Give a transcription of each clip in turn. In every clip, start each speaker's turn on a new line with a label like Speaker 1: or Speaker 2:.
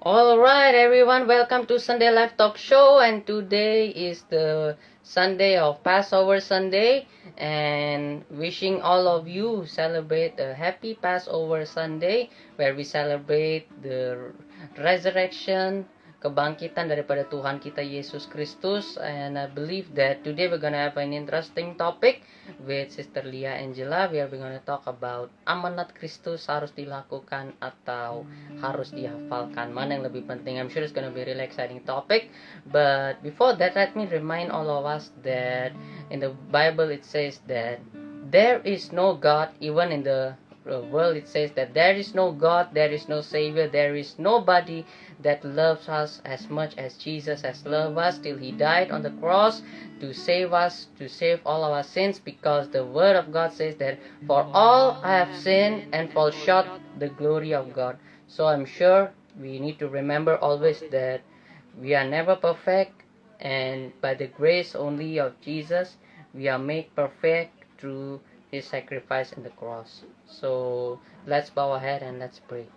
Speaker 1: All right, everyone, welcome to Sunday Live Talk Show. And today is the Sunday of Passover Sunday, and wishing all of you celebrate a happy Passover Sunday, where we celebrate the resurrection, kebangkitan daripada Tuhan kita Yesus Kristus. And I believe that today we're gonna have an interesting topic with Sister Leah Angela, where we're gonna talk about amanat Kristus harus dilakukan atau harus dihafalkan. Mana yang lebih penting? I'm sure it's gonna be a really exciting topic. But before that, let me remind all of us that in the Bible it says that there is no God. Even in the world it says that there is no God, there is no Savior, there is nobody that loves us as much as Jesus has loved us till He died on the cross to save us, to save all our sins, because the Word of God says that for all have sinned and fall short the glory of God. So I'm sure we need to remember always that we are never perfect, and by the grace only of Jesus we are made perfect through His sacrifice in the cross. So let's bow our head and let's pray.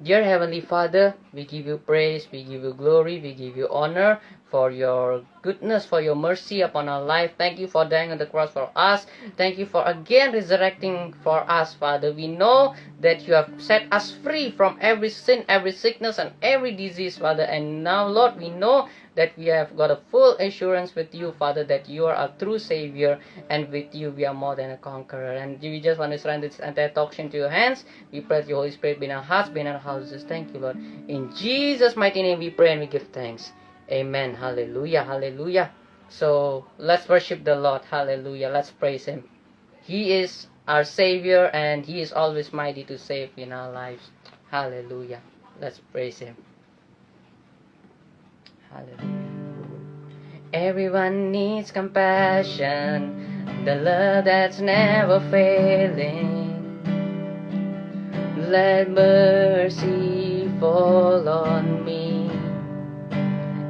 Speaker 1: Dear Heavenly Father, we give you praise, we give you glory, we give you honor for your goodness, for your mercy upon our life. Thank you for dying on the cross for us. Thank you for again resurrecting for us, Father. We know that you have set us free from every sin, every sickness, and every disease, Father. And now, Lord, we know that we have got a full assurance with you, Father, that you are our true Savior, and with you we are more than a conqueror. And we just want to surrender this entire talk into your hands. We pray that your Holy Spirit be in our hearts, be in our houses. Thank you, Lord. In Jesus' mighty name we pray and we give thanks. Amen. Hallelujah. Hallelujah. So let's worship the Lord. Hallelujah. Let's praise Him. He is our Savior, and He is always mighty to save in our lives. Hallelujah. Let's praise Him. Hallelujah. Everyone needs compassion, the love that's never failing. Let mercy fall on me.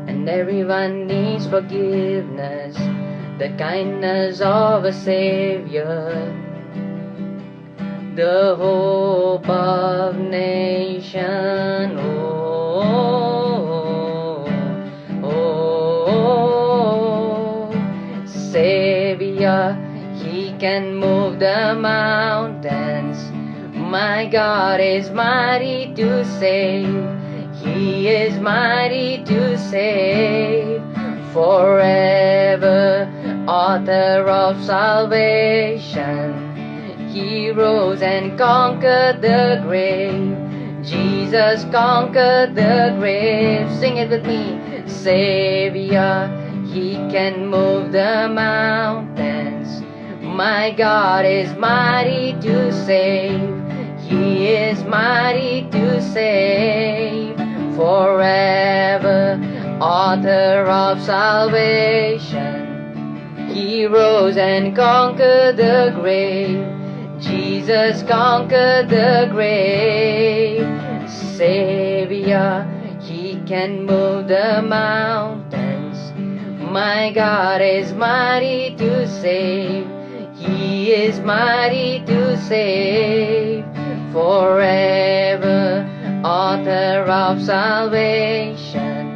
Speaker 1: And everyone needs forgiveness, the kindness of a Savior, the hope of nation. Savior, He can move the mountains. My God is mighty to save. He is mighty to save. Forever, author of salvation. He rose and conquered the grave. Jesus conquered the grave. Sing it with me. Savior, He can move the mountains. My God is mighty to save. He is mighty to save. Forever, author of salvation. He rose and conquered the grave. Jesus conquered the grave. Savior, He can move the mountains. My God is mighty to save. He is mighty to save. Forever, author of salvation.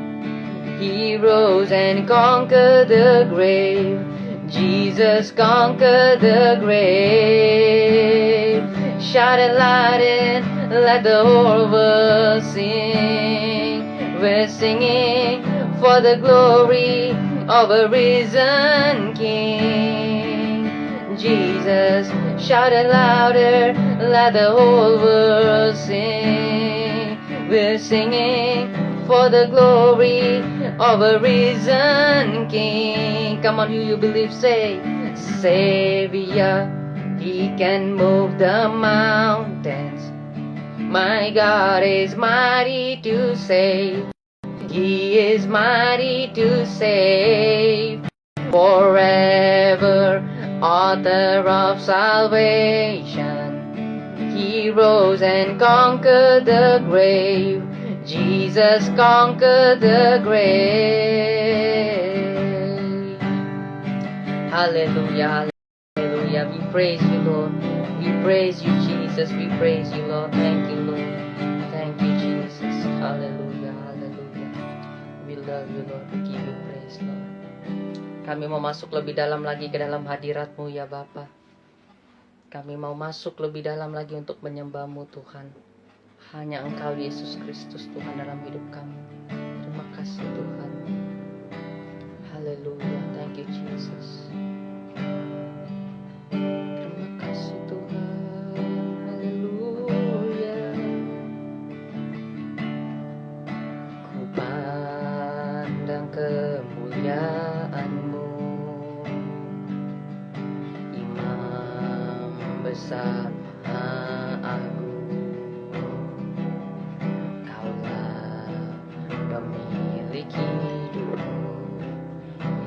Speaker 1: He rose and conquered the grave. Jesus conquered the grave. Shout it loud and let the whole world sing. We're singing for the glory of a risen King. Jesus, shout it louder, let the whole world sing. We're singing for the glory of a risen King. Come on, who you believe, say, Savior, He can move the mountains. My God is mighty to save. He is mighty to save. Forever, author of salvation. He rose and conquered the grave. Jesus conquered the grave. Hallelujah, hallelujah. We praise you, Lord. We praise you, Jesus. We praise you, Lord. Thank you, Lord. Thank you, Jesus. Hallelujah. Kami mau masuk lebih dalam lagi ke dalam hadirat-Mu ya Bapa. Kami mau masuk lebih dalam lagi untuk menyembah-Mu Tuhan. Hanya Engkau Yesus Kristus Tuhan dalam hidup kami. Terima kasih Tuhan. Haleluya. Thank you Jesus. Terima kasih Tuhan. Haleluya. Ku pandang kemuliaan-Mu, Imam besar Maha Agung. Kaulah pemilik hidupku,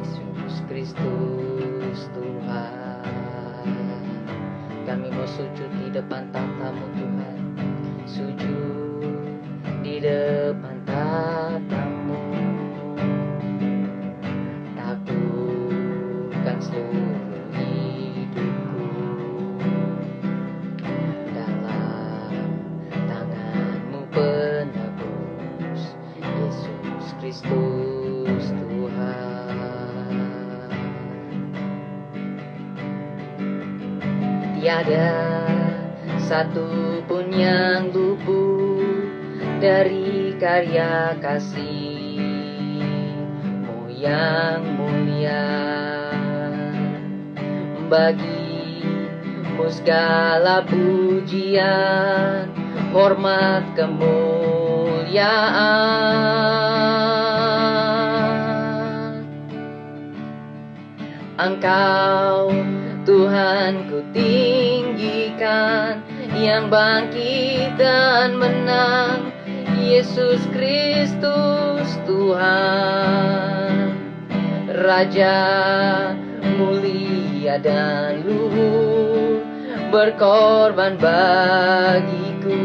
Speaker 1: Yesus Kristus Tuhan. Kami mau sujud di depan tatamu Tuhan, sujud di depan tatamu, taklukkan seluruh hidupku dalam tangan-Mu penebus, Yesus Kristus Tuhan. Tiada satu pun yang luput dari karya kasih-Mu yang mulia. Bagi-Mu segala pujian, hormat, kemuliaan. Engkau Tuhan ku tinggikan, yang bangkit dan menang, Yesus Kristus Tuhan. Raja mulia dan luhur, berkorban bagiku,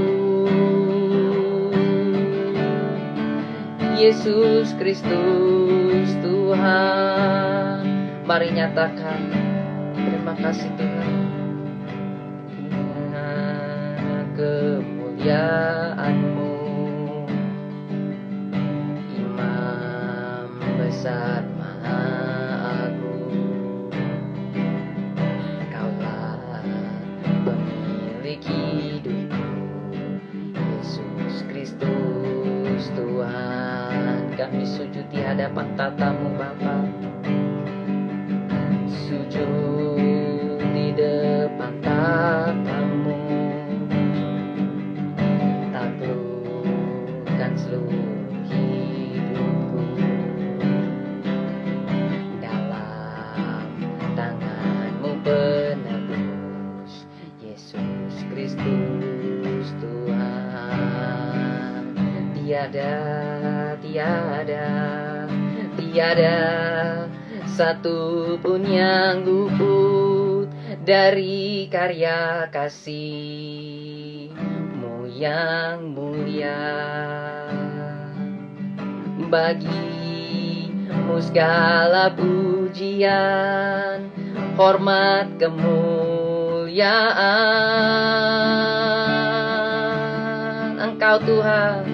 Speaker 1: Yesus Kristus Tuhan. Mari nyatakan terima kasih Tuhan. Kemuliaan-Mu, Imam besar Maha Agung. Kaulah pemilik hidupku, Yesus Kristus Tuhan. Kami sujud di hadapan tatamu Bapa, sujud di depan tatamu, taklukkan seluruh hidupku dalam tangan-Mu penebus, Yesus Kristus Tuhan. Tiada satu pun yang luput dari karya kasih-Mu yang mulia. Bagi-Mu segala pujian, hormat, kemuliaan. Engkau Tuhan,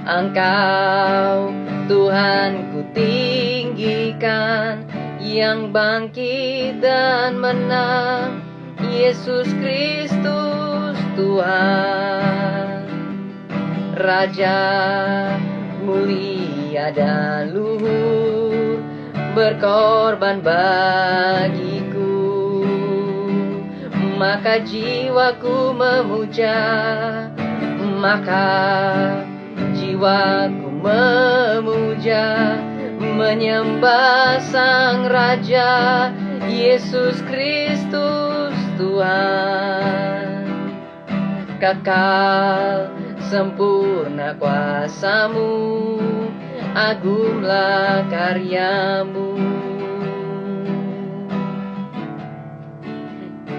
Speaker 1: Engkau Tuhan ku tinggikan, yang bangkit dan menang, Yesus Kristus Tuhan. Raja mulia dan luhur, berkorban bagiku. Maka jiwaku memuja, maka jiwaku memuja, menyembah Sang Raja, Yesus Kristus Tuhan. Kekal sempurna kuasa-Mu, agunglah karya-Mu,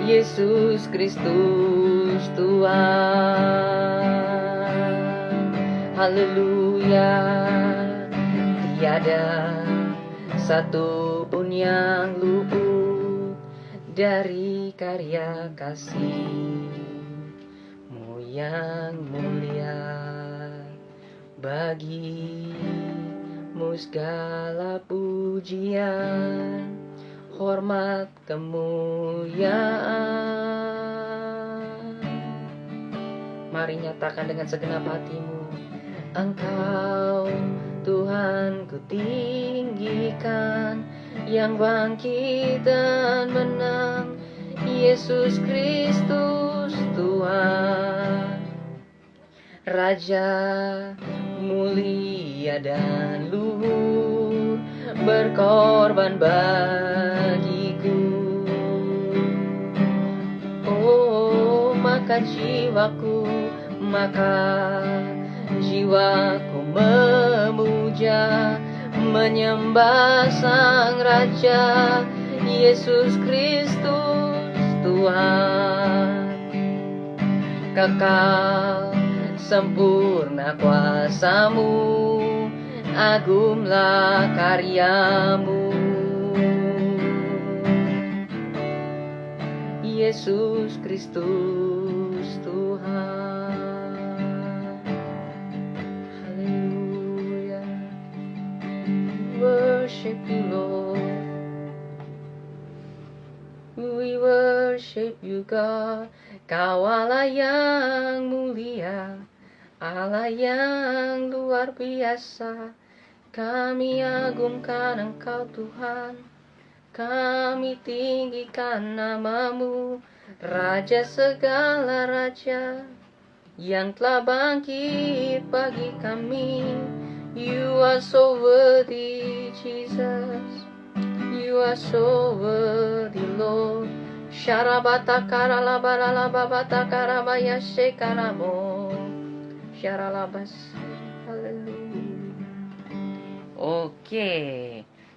Speaker 1: Yesus Kristus Tuhan. Haleluya. Tiada satu pun yang luput dari karya kasih-Mu yang mulia. Bagi segala pujian, hormat, kemuliaan. Mari nyatakan dengan segenap hatimu, Engkau Tuhan ku tinggikan, yang bangkit dan menang, Yesus Kristus Tuhan. Raja mulia dan luhur, berkorban bagiku. Oh, maka jiwaku memuja, menyembah Sang Raja, Yesus Kristus Tuhan. Kekal sempurna kuasamu, agunglah karyamu, Yesus Kristus Tuhan. Haleluya. Worship you, Lord. We worship you, God. Kau Allah yang mulia, Allah yang luar biasa. Kami agungkan Engkau Tuhan, kami tinggikan namamu, Raja segala raja, yang telah bangkit bagi kami. You are so worthy, Jesus. You are so worthy, Lord. Syarabata karala barala babata karabaya shekaramo. Syaralabas. Haleluya. Oke.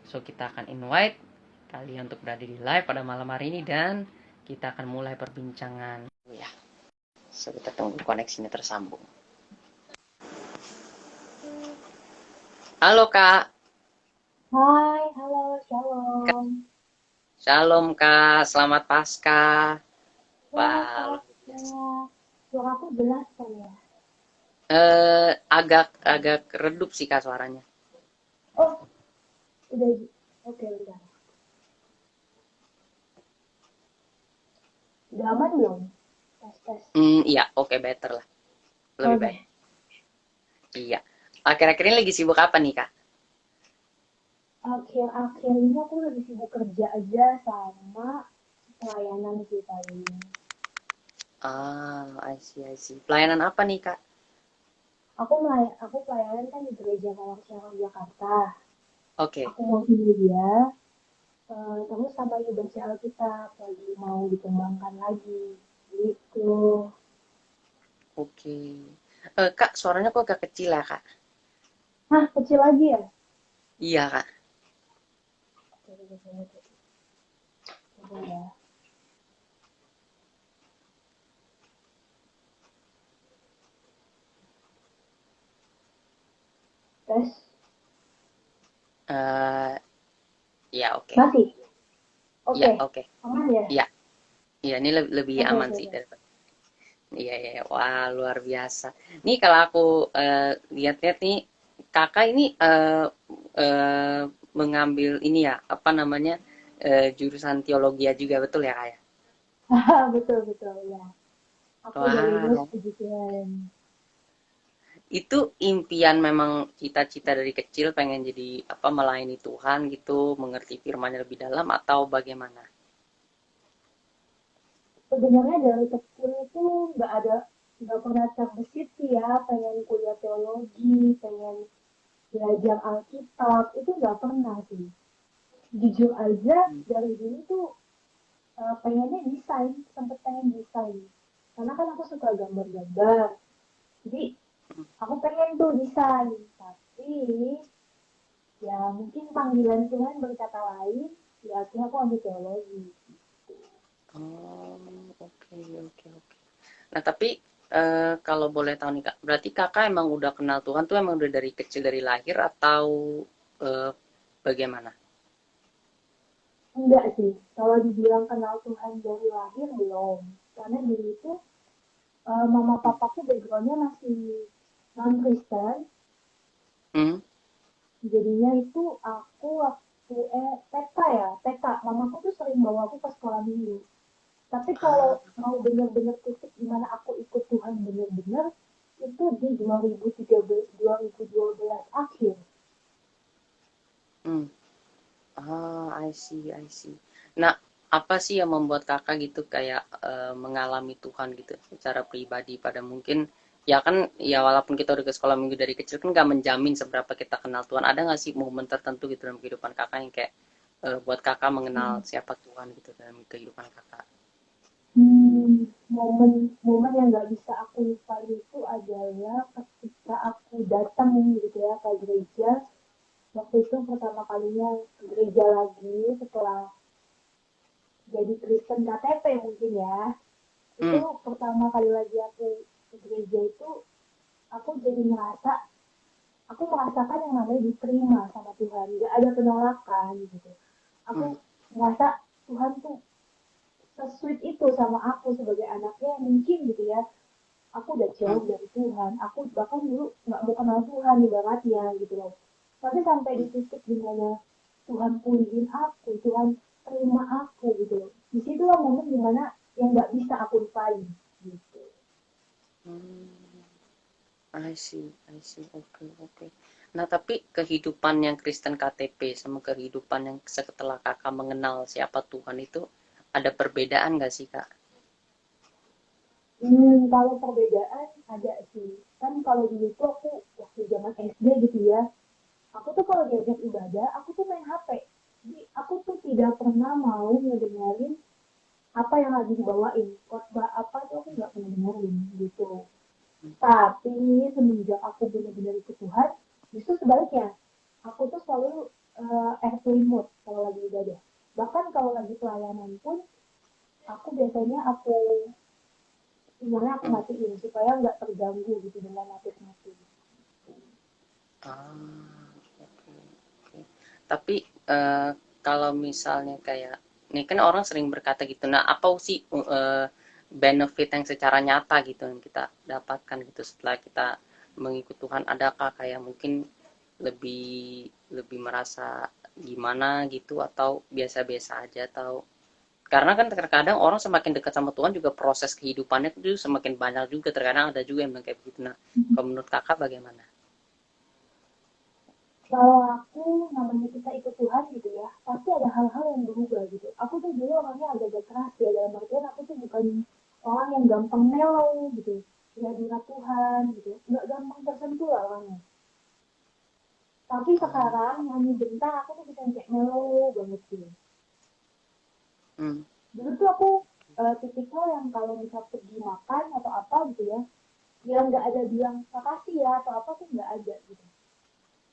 Speaker 1: So kita akan invite kalian untuk berada di live pada malam hari ini dan kita akan mulai perbincangan. Ya. So kita tunggu koneksinya tersambung. Halo Kak.
Speaker 2: Hai, halo, shalom.
Speaker 1: Shalom Kak, selamat Paskah.
Speaker 2: Selamat
Speaker 1: Wah,
Speaker 2: Paskah. Suara aku jelas kan ya?
Speaker 1: agak redup sih Kak suaranya.
Speaker 2: Oh, udah. Oke, udah. Udah aman belum? Tes.
Speaker 1: Iya, oke, better lah. Lebih
Speaker 2: Oke.
Speaker 1: baik. Iya. Akhir-akhir ini lagi sibuk apa nih Kak?
Speaker 2: Akhir-akhir ini aku lagi sibuk kerja aja sama pelayanan sih paling.
Speaker 1: I see. Pelayanan apa nih Kak?
Speaker 2: Aku pelayanan kan di Gereja Kawang Jakarta.
Speaker 1: Oke.
Speaker 2: Aku mau dia, terus sama baca Alkitab lagi mau dikembangkan lagi. Gitu.
Speaker 1: Oke. Kak, suaranya kok agak kecil ya Kak?
Speaker 2: Hah, kecil lagi ya?
Speaker 1: Iya Kak.
Speaker 2: Coba ya. Tes.
Speaker 1: Ya oke.
Speaker 2: Masih? Oke.
Speaker 1: Iya oke.
Speaker 2: Aman ya?
Speaker 1: Iya. Iya ini lebih aman sih
Speaker 2: Oke.
Speaker 1: daripada. Iya. Wah, luar biasa. Nih kalau aku lihat-lihat nih, kakak ini mengambil ini ya, apa namanya, jurusan teologi juga, betul ya kak ya?
Speaker 2: Betul, ya. Aku udah lulus
Speaker 1: Wow,
Speaker 2: puji Tuhan.
Speaker 1: itu impian memang cita-cita dari kecil pengen jadi apa melayani Tuhan gitu, mengerti firman-Nya lebih dalam atau bagaimana?
Speaker 2: Sebenarnya dari kecil itu nggak pernah terbesit sih ya, pengen kuliah teologi, pengen belajar Alkitab, itu nggak pernah sih. Jujur aja, dari dulu tuh pengennya desain, sempet pengen desain. Karena kan aku suka gambar-gambar. Jadi aku pengen tuh desain, tapi ya mungkin panggilan Tuhan berkata lain, ya akhirnya aku ambil teologi.
Speaker 1: Oh, oke. Nah, tapi kalau boleh tahu nih Kak, berarti Kakak emang udah kenal Tuhan tuh emang udah dari kecil dari lahir atau eh, bagaimana?
Speaker 2: Enggak sih, kalau dibilang kenal Tuhan dari lahir belum. Karena dulu itu mama papaku backgroundnya masih non-Kristen,
Speaker 1: Hmm?
Speaker 2: Jadinya itu aku waktu TK ya, TK, mamaku tuh sering bawa aku ke sekolah minggu. Tapi kalau
Speaker 1: Ah,
Speaker 2: mau bener-bener titik di mana aku ikut Tuhan bener-bener, itu di 2013, 2012 akhir.
Speaker 1: hmm. I see, I see. Nah, apa sih yang membuat kakak gitu kayak mengalami Tuhan gitu secara pribadi pada mungkin ya kan ya walaupun kita udah ke sekolah minggu dari kecil kan nggak menjamin seberapa kita kenal Tuhan. Ada nggak sih momen tertentu gitu dalam kehidupan kakak yang kayak buat kakak mengenal
Speaker 2: Hmm.
Speaker 1: siapa Tuhan gitu dalam kehidupan kakak?
Speaker 2: Momen yang nggak bisa aku lupain itu adalah ketika aku datang gitu ya ke gereja. Waktu itu pertama kalinya ke gereja lagi setelah jadi Kristen KTP mungkin ya. Itu
Speaker 1: Hmm,
Speaker 2: pertama kali lagi aku ke gereja itu, aku jadi ngerasa, aku merasakan yang namanya diterima sama Tuhan, gak ada penolakan gitu. Aku
Speaker 1: hmm,
Speaker 2: merasa Tuhan tuh se-sweet itu sama aku sebagai anaknya, mungkin gitu ya. Aku udah
Speaker 1: hmm,
Speaker 2: jauh dari Tuhan, aku bahkan dulu nggak mau kenal Tuhan ibaratnya gitu loh. Tapi sampai di
Speaker 1: hmm,
Speaker 2: titik dimana Tuhan pulihin aku, Tuhan terima aku gitu loh. Disitulah momen dimana yang nggak bisa aku lupain gitu.
Speaker 1: hmm. I see, I see. Oke, oke. Nah, tapi kehidupan yang Kristen KTP sama kehidupan yang setelah kakak mengenal siapa Tuhan itu ada perbedaan nggak sih, Kak?
Speaker 2: Kalau perbedaan ada sih. Kan kalau dulu tuh aku waktu zaman SD gitu ya, aku tuh kalau diajak ibadah, aku tuh main HP. Jadi aku tuh tidak pernah mau ngedengerin apa yang lagi dibawain. Khotbah apa tuh aku nggak pernah dengerin gitu. Tapi semenjak aku benar-benar ikut Tuhan, justru sebaliknya. Aku tuh selalu airplane mode kalau lagi ibadah. Bahkan kalau lagi pelayanan pun, aku biasanya sinyalnya aku
Speaker 1: Hmm.
Speaker 2: matiin supaya nggak terganggu gitu dengan notif-notif.
Speaker 1: Ah, oke, oke. Tapi kalau misalnya kayak ini kan orang sering berkata gitu. Nah, apa sih benefit yang secara nyata gitu yang kita dapatkan gitu setelah kita mengikut Tuhan? Adakah kayak mungkin lebih lebih merasa gimana gitu atau biasa-biasa aja atau karena kan terkadang orang semakin dekat sama Tuhan juga proses kehidupannya itu semakin banyak juga terkadang ada juga yang bilang kayak begitu. Nah, kalau menurut kakak bagaimana?
Speaker 2: Kalau aku namanya kita ikut Tuhan gitu ya, pasti ada hal-hal yang berubah gitu. Aku tuh dulu orangnya agak-agak keras ya, dalam artian aku tuh bukan orang yang gampang mellow gitu. Ya dengan Tuhan gitu, nggak gampang tersentuh lah orangnya. Tapi
Speaker 1: Oh,
Speaker 2: sekarang nyanyi bentar aku tuh bisa kayak mellow banget gitu.
Speaker 1: hmm,
Speaker 2: Dulu tuh aku tipikal yang kalau misal pergi makan atau apa gitu ya, yang nggak ada bilang makasih ya atau apa tuh nggak ada gitu.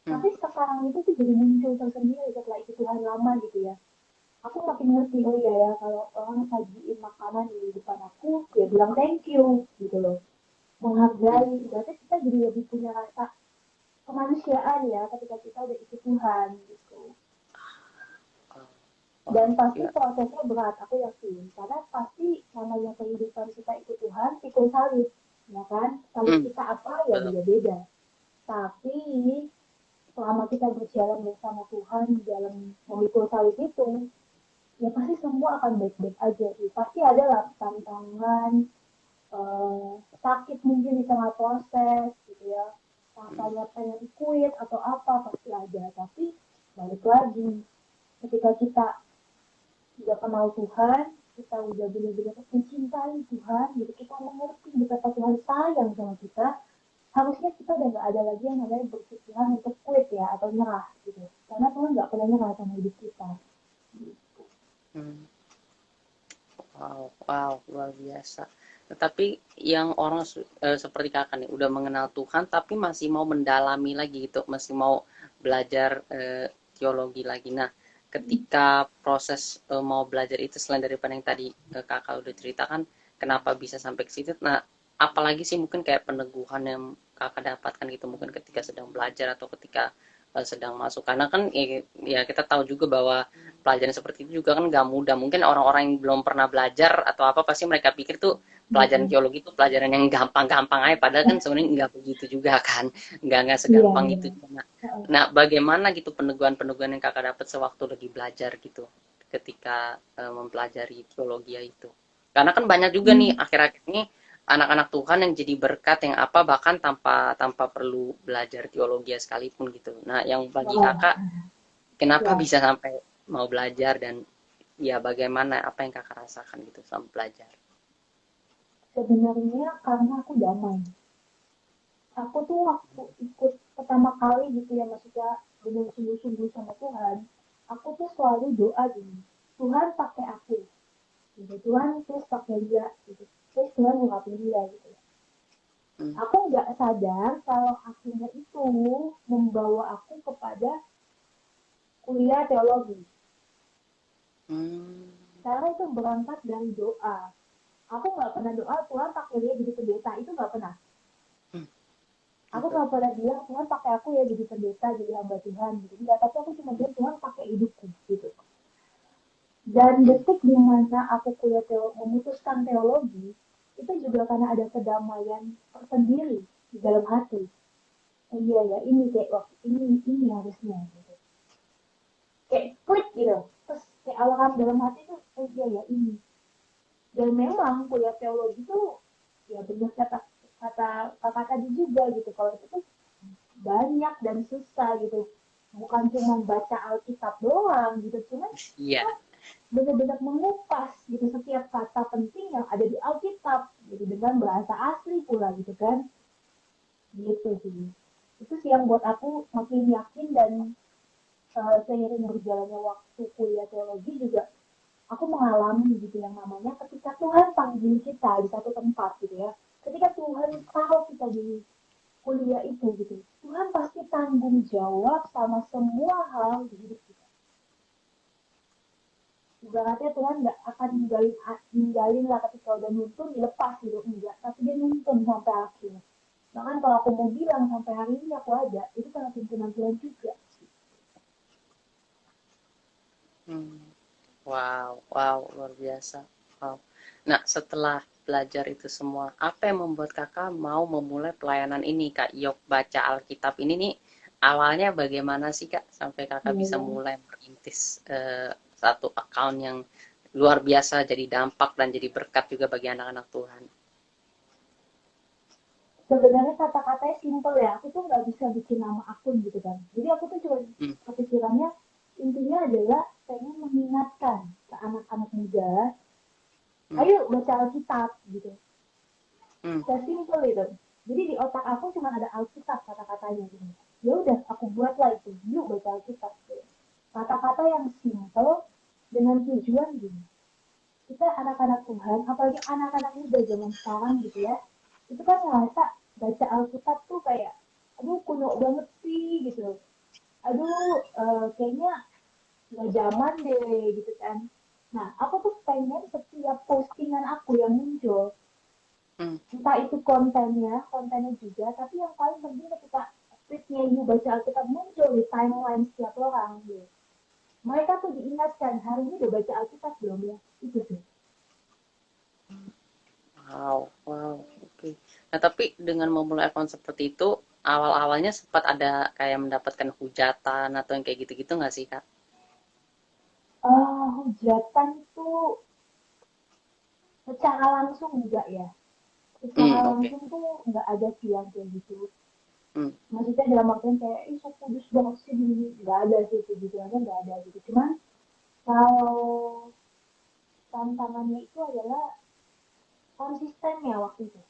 Speaker 1: hmm,
Speaker 2: Tapi sekarang itu tuh jadi muncul tersendiri setelah ikut Tuhan lama gitu ya. Aku makin ngerti, oh iya ya, kalau orang sajiin makanan di depan aku, dia bilang thank you gitu loh.
Speaker 1: hmm.
Speaker 2: Menghargai, berarti kita jadi lebih punya rasa kemanusiaan ya ketika kita udah ikut Tuhan gitu.
Speaker 1: Oh,
Speaker 2: Dan
Speaker 1: wow,
Speaker 2: pasti
Speaker 1: ya,
Speaker 2: prosesnya berat, aku yakin. Karena pasti namanya kehidupan kita ikut Tuhan, pikul salib. Ya kan? Salib
Speaker 1: hmm,
Speaker 2: kita apa ya
Speaker 1: betul.
Speaker 2: beda-beda. Tapi selama kita berjalan bersama Tuhan dalam memikul salib itu, ya pasti semua akan baik-baik aja sih. Pasti ada lah tantangan, sakit mungkin di tengah proses gitu ya.
Speaker 1: Hmm,
Speaker 2: Rasanya pengen quit atau apa pasti ada. Tapi balik lagi, ketika kita udah kenal Tuhan, kita udah benar-benar mencintai Tuhan, gitu kita mengerti betapa Tuhan sayang sama kita, harusnya kita udah nggak ada lagi yang namanya berpikiran untuk quit ya atau nyerah gitu. Karena Tuhan nggak pernah nyerah sama hidup kita.
Speaker 1: hmm. Wow, wow, luar biasa. Tetapi yang orang seperti kakak nih udah mengenal Tuhan tapi masih mau mendalami lagi gitu, masih mau belajar teologi lagi. Nah, ketika proses mau belajar itu selain daripada yang tadi kakak udah ceritakan, kenapa bisa sampai ke situ? Nah, apalagi sih mungkin kayak peneguhan yang kakak dapatkan gitu mungkin ketika sedang belajar atau ketika sedang masuk. Karena kan ya kita tahu juga bahwa pelajaran seperti itu juga kan nggak mudah. Mungkin orang-orang yang belum pernah belajar atau apa pasti mereka pikir tuh pelajaran
Speaker 2: Mm-mm.
Speaker 1: teologi itu pelajaran yang gampang-gampang aja. Padahal kan sebenarnya nggak begitu juga kan, nggak
Speaker 2: Iya,
Speaker 1: segampang
Speaker 2: iya.
Speaker 1: itu. Nah,
Speaker 2: Heeh.
Speaker 1: nah, bagaimana gitu peneguhan-peneguhan yang kakak dapat sewaktu lagi belajar gitu, ketika mempelajari teologi itu? Karena kan banyak juga nih
Speaker 2: Hmm,
Speaker 1: akhir-akhir ini anak-anak Tuhan yang jadi berkat yang apa bahkan tanpa tanpa perlu belajar teologi sekalipun gitu. Nah, yang bagi
Speaker 2: wah,
Speaker 1: kakak, kenapa
Speaker 2: ya.
Speaker 1: bisa sampai mau belajar dan ya bagaimana apa yang kakak rasakan gitu sampai belajar?
Speaker 2: Sebenarnya karena aku damai. Aku tuh waktu ikut pertama kali gitu ya, maksudnya dengan sungguh-sungguh sama Tuhan, aku tuh selalu doa gini, Tuhan pakai aku, gitu. Tuhan terus pakai dia, gitu. Terus Tuhan ungkapin dia, gitu.
Speaker 1: Hmm.
Speaker 2: Aku nggak sadar kalau akhirnya itu membawa aku kepada kuliah teologi.
Speaker 1: Hmm.
Speaker 2: Karena itu berangkat dari doa. Aku nggak pernah doa Tuhan pakai dia jadi pendeta, itu nggak pernah.
Speaker 1: Hmm.
Speaker 2: Aku
Speaker 1: Gitu.
Speaker 2: nggak pernah bilang Tuhan pakai aku ya jadi pendeta, jadi hamba Tuhan gitu. Enggak, tapi aku cuma bilang Tuhan pakai hidupku gitu. Dan
Speaker 1: Hmm.
Speaker 2: detik di mana aku kuliah memutuskan teologi, itu juga karena ada kedamaian tersendiri di dalam hati. Oh, iya ya, ini kayak waktu ini harusnya gitu. Kayak klik gitu. Terus kayak alarm dalam hati tuh, oh iya ya ini. Dan memang kuliah teologi tuh ya benar kata kata kakak tadi juga gitu. Kalau itu tuh banyak dan susah gitu, bukan cuma baca Alkitab doang gitu, cuman
Speaker 1: Iya.
Speaker 2: kita benar-benar mengupas gitu setiap kata penting yang ada di Alkitab gitu dengan bahasa asli pula gitu kan, gitu sih. Itu sih yang buat aku makin yakin. Dan seiring berjalannya waktu kuliah teologi juga aku mengalami gitu yang namanya ketika Tuhan panggil kita di satu tempat gitu ya, ketika Tuhan tahu kita di kuliah itu gitu, Tuhan pasti tanggung jawab sama semua hal di hidup kita. Ibaratnya Tuhan nggak akan ninggalin lah ketika udah nuntun dilepas gitu, enggak, tapi dia nuntun sampai akhir. Bahkan kalau aku mau bilang sampai hari ini aku ada, itu karena tuntunan Tuhan juga.
Speaker 1: Hmm. Wow, wow, luar biasa. Wow. Nah, setelah belajar itu semua, apa yang membuat kakak mau memulai pelayanan ini, Kak Yok baca Alkitab ini nih? Awalnya bagaimana sih, Kak, sampai kakak bisa
Speaker 2: Ya,
Speaker 1: mulai merintis satu account yang luar biasa jadi dampak dan jadi berkat juga bagi anak-anak Tuhan?
Speaker 2: sebenarnya kata-katanya simple ya, aku tuh nggak bisa bikin nama akun gitu kan, jadi aku tuh cuma
Speaker 1: Hmm.
Speaker 2: kepikirannya intinya adalah pengen mengingatkan ke anak-anak muda,
Speaker 1: Hmm.
Speaker 2: ayo baca Alkitab gitu.
Speaker 1: Hmm.
Speaker 2: Sesimpel itu. Jadi di otak aku cuma ada Alkitab kata-katanya gitu. Ya udah aku buatlah itu, yuk baca Alkitab gitu. Kata-kata yang simple dengan tujuan gini, kita anak-anak Tuhan, apalagi anak-anak muda zaman sekarang gitu ya, itu kan ngerasa baca Alkitab tuh kayak aduh kuno banget sih gitu, aduh kayaknya nggak zaman deh gitu kan. Nah aku tuh pengen setiap postingan aku yang muncul,
Speaker 1: Hmm.
Speaker 2: entah itu kontennya juga, tapi yang paling penting ketika tweetnya you baca Alkitab muncul di timeline setiap orang gitu, mereka tuh diingatkan hari ini udah baca Alkitab belum ya, itu sih.
Speaker 1: Wow, wow, oke. Nah, tapi dengan memulai akun seperti itu, awal-awalnya sempat ada kayak mendapatkan hujatan atau yang kayak gitu-gitu nggak sih, Kak?
Speaker 2: Hujatan tuh secara langsung enggak ya, secara
Speaker 1: Hmm. Oke.
Speaker 2: langsung tuh nggak ada sih yang kayak gitu,
Speaker 1: Hmm.
Speaker 2: maksudnya dalam artian kayak ih so kudus banget sih gini, nggak ada sih kayak gitu aja, nggak ada gitu. Cuman kalau tantangannya itu adalah konsistennya waktu itu,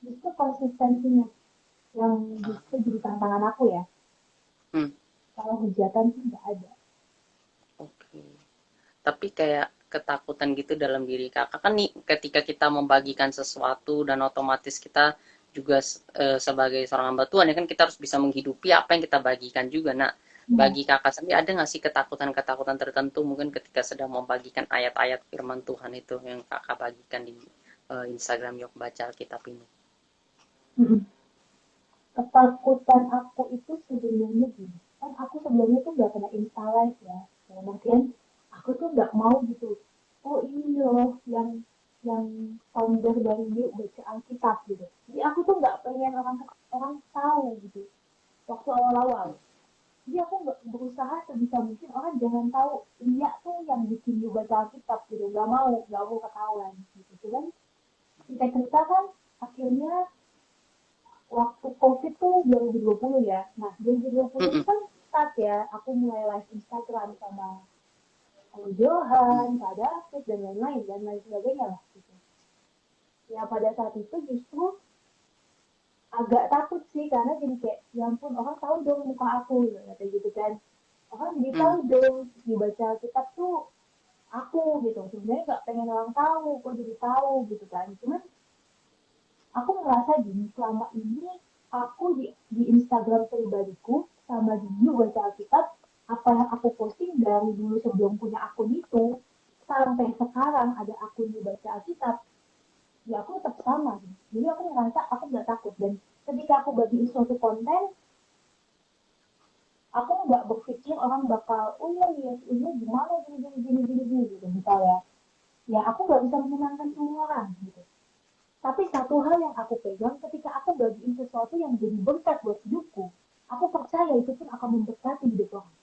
Speaker 2: justru konsistensinya yang
Speaker 1: Ah.
Speaker 2: justru jadi tantangan aku ya.
Speaker 1: Hmm.
Speaker 2: Kalau hujatan sih nggak ada.
Speaker 1: Oke. Tapi kayak ketakutan gitu dalam diri kakak kan nih ketika kita membagikan sesuatu dan otomatis kita juga sebagai seorang hamba Tuhan ya kan kita harus bisa menghidupi apa yang kita bagikan juga. Nah,
Speaker 2: Nah,
Speaker 1: bagi kakak sendiri ada nggak sih ketakutan-ketakutan tertentu mungkin ketika sedang membagikan ayat-ayat firman Tuhan itu yang kakak bagikan di Instagram Yok Baca Alkitab ini?
Speaker 2: ketakutan aku itu sebenarnya gini. kan aku sebelumnya tuh nggak pernah install live ya, dalam artian aku tuh nggak mau gitu, oh ini loh yang founder dari Yuk Baca Alkitab gitu, jadi aku tuh nggak pengen orang orang tahu gitu waktu awal-awal. Jadi aku nggak berusaha sebisa mungkin orang jangan tahu Lia tuh yang bikin Yuk Baca Alkitab gitu, nggak mau ketahuan gitu. Cuman kita cerita kan akhirnya waktu COVID tuh 2020 ya. Nah, 2020 itu
Speaker 1: Mm-mm.
Speaker 2: kan start ya, aku mulai live Instagram sama Om Johan, Kak David, dan lain sebagainya lah. Gitu. Ya pada saat itu justru agak takut sih, karena jadi kayak, ya ampun orang tahu dong muka aku, kayak gitu kan. Orang jadi tahu
Speaker 1: Mm.
Speaker 2: dong, dibaca kitab tuh aku gitu. Sebenarnya nggak pengen orang tahu, kok jadi tahu gitu kan. Cuman aku ngerasa gini, selama ini aku di Instagram pribadiku sama di YouTube baca Alkitab, apa yang aku posting dari dulu sebelum punya akun itu sampai sekarang ada akun di baca Alkitab, ya aku tetap sama. Jadi aku ngerasa aku nggak takut, dan ketika aku bagi suatu konten, aku nggak berpikir orang bakal, oh iya iya ini gimana gini gitu misalnya. Ya aku nggak bisa menyenangkan semua orang gitu. Tapi satu hal yang aku pegang, ketika aku bagiin sesuatu yang jadi berkat buat hidupku, aku percaya itu pun akan memberkati hidup orang.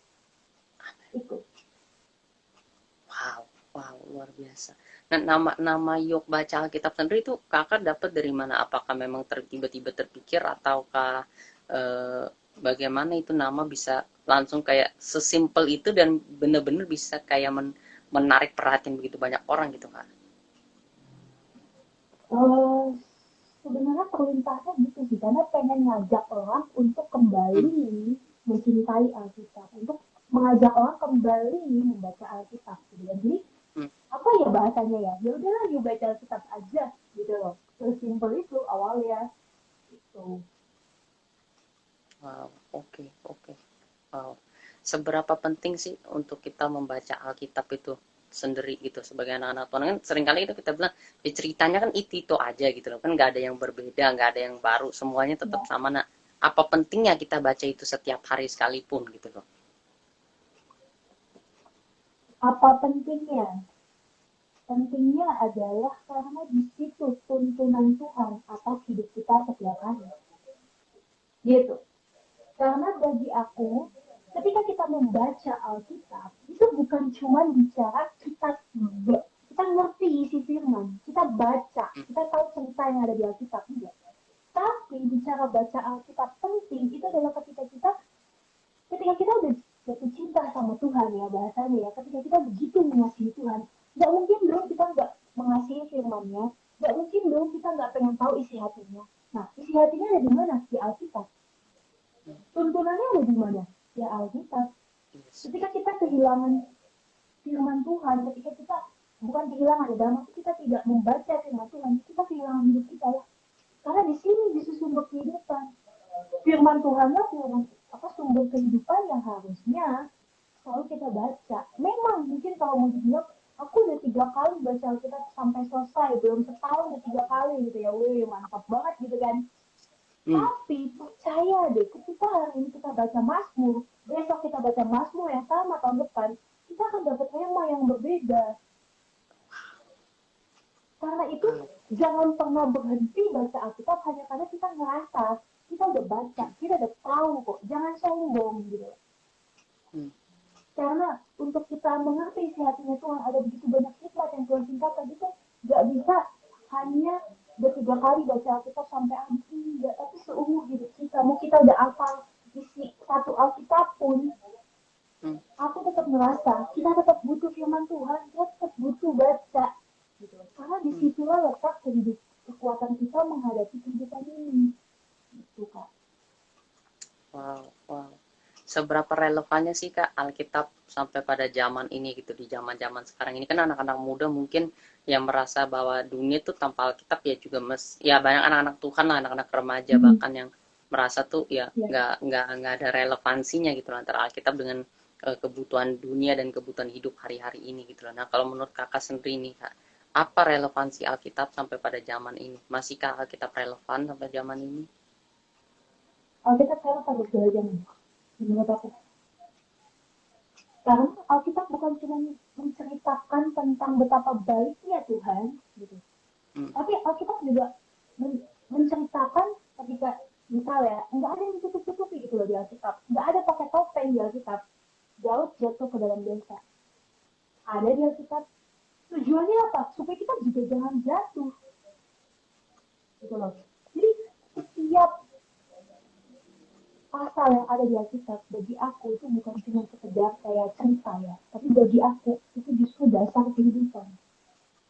Speaker 2: Itu.
Speaker 1: Wow, wow, luar biasa. Nah, nama Yok Baca Alkitab sendiri itu kakak dapat dari mana? Apakah memang tiba-tiba terpikir ataukah eh, bagaimana itu nama bisa langsung kayak sesimpel itu dan benar-benar bisa kayak menarik perhatian begitu banyak orang gitu kak?
Speaker 2: Uh, Sebenarnya perintahnya gitu sih, karena pengen ngajak orang untuk
Speaker 1: Hmm.
Speaker 2: kembali mencintai Alkitab, untuk mengajak orang kembali membaca Alkitab. Gitu. Jadi
Speaker 1: Hmm.
Speaker 2: apa ya bahasanya ya? Ya udahlah, yuk baca Alkitab aja gitu loh. Sesimpel itu awalnya. Gitu.
Speaker 1: Wow, oke, oke. Wow. Seberapa penting sih untuk kita membaca Alkitab itu sendiri gitu sebagai anak-anak Tuhan kan seringkali itu kita bilang ya ceritanya kan itu aja gitu loh kan nggak ada yang berbeda nggak ada yang baru semuanya tetap
Speaker 2: Ya.
Speaker 1: sama. Nah apa pentingnya kita baca itu setiap hari sekalipun gitu loh.
Speaker 2: Apa pentingnya? Pentingnya adalah karena di situ tuntunan Tuhan atas hidup kita setiap hari. Gitu. Karena bagi aku, ketika kita membaca Alkitab, itu bukan cuma bicara kita ngerti isi firman, kita baca, kita tahu cerita yang ada di Alkitab juga. Tapi bicara baca Alkitab penting itu adalah ketika kita udah jatuh cinta sama Tuhan ya bahasanya ya, ketika kita begitu mengasihi Tuhan, nggak mungkin dong kita nggak mengasihi firmannya, nggak mungkin dong kita nggak pengen tahu isi hatinya. Nah, isi hatinya ada di mana? Di Alkitab. Tuntunannya ada di mana? Ya Alkitab.
Speaker 1: Yes.
Speaker 2: Ketika kita kehilangan firman Tuhan, ketika kita bukan kehilangan ya, dalam arti kita tidak membaca firman Tuhan, kita kehilangan hidup kita ya. Karena di sini justru sumber kehidupan. Firman Tuhanlah firman apa sumber kehidupan yang harusnya selalu kita baca. Memang mungkin kalau mau dibilang, aku udah 3 kali baca Alkitab sampai selesai, belum setahun udah 3 kali gitu ya, wih mantap banget gitu kan.
Speaker 1: Hmm.
Speaker 2: Tapi percaya deh, ketika hari ini kita baca Mazmur, besok kita baca Mazmur yang sama tahun depan, kita akan dapat tema yang berbeda. Karena itu
Speaker 1: Wow.
Speaker 2: jangan pernah berhenti baca Alkitab hanya karena kita ngerasa kita udah baca, kita udah tahu kok. Jangan sombong gitu.
Speaker 1: Hmm.
Speaker 2: Karena untuk kita mengerti isi hatinya Tuhan, ada begitu banyak hikmat yang Tuhan singkapkan, itu gak bisa hanya udah 3 kali baca Alkitab sampai habis, enggak. Tapi seumur hidup kita, mau kita udah hafal isi satu Alkitab pun,
Speaker 1: Hmm.
Speaker 2: aku tetap merasa kita tetap butuh firman Tuhan, kita tetap butuh baca gitu. Karena
Speaker 1: Hmm.
Speaker 2: disitulah letak kekuatan kita menghadapi kehidupan ini gitu kak.
Speaker 1: Wow, wow. Seberapa relevannya sih Kak Alkitab sampai pada zaman ini gitu di zaman-zaman sekarang ini kan anak-anak muda mungkin yang merasa bahwa dunia itu tanpa Alkitab ya juga ya banyak anak-anak Tuhan lah anak-anak remaja
Speaker 2: Hmm.
Speaker 1: bahkan yang merasa tuh ya
Speaker 2: Ya.
Speaker 1: nggak ada relevansinya gitu loh antara Alkitab dengan kebutuhan dunia dan kebutuhan hidup hari-hari ini gitu loh. Nah kalau menurut Kakak sendiri nih Kak apa relevansi Alkitab sampai pada zaman ini? Masihkah Alkitab relevan sampai zaman ini?
Speaker 2: Alkitab sekarang pada belajar menurut aku. Karena Alkitab bukan cuma menceritakan tentang betapa baiknya Tuhan, gitu.
Speaker 1: Hmm.
Speaker 2: Tapi Alkitab juga menceritakan ketika misalnya nggak ada yang ditutup-tutupi gitu loh di Alkitab, nggak ada pakai topeng di Alkitab. Daud jatuh ke dalam dosa, ada di Alkitab. Tujuannya apa? Supaya kita juga jangan jatuh, gitu loh. Jadi setiap pasal yang ada di Alkitab bagi aku itu bukan cuma sekedar kayak cerita ya, tapi bagi aku itu justru dasar kehidupan.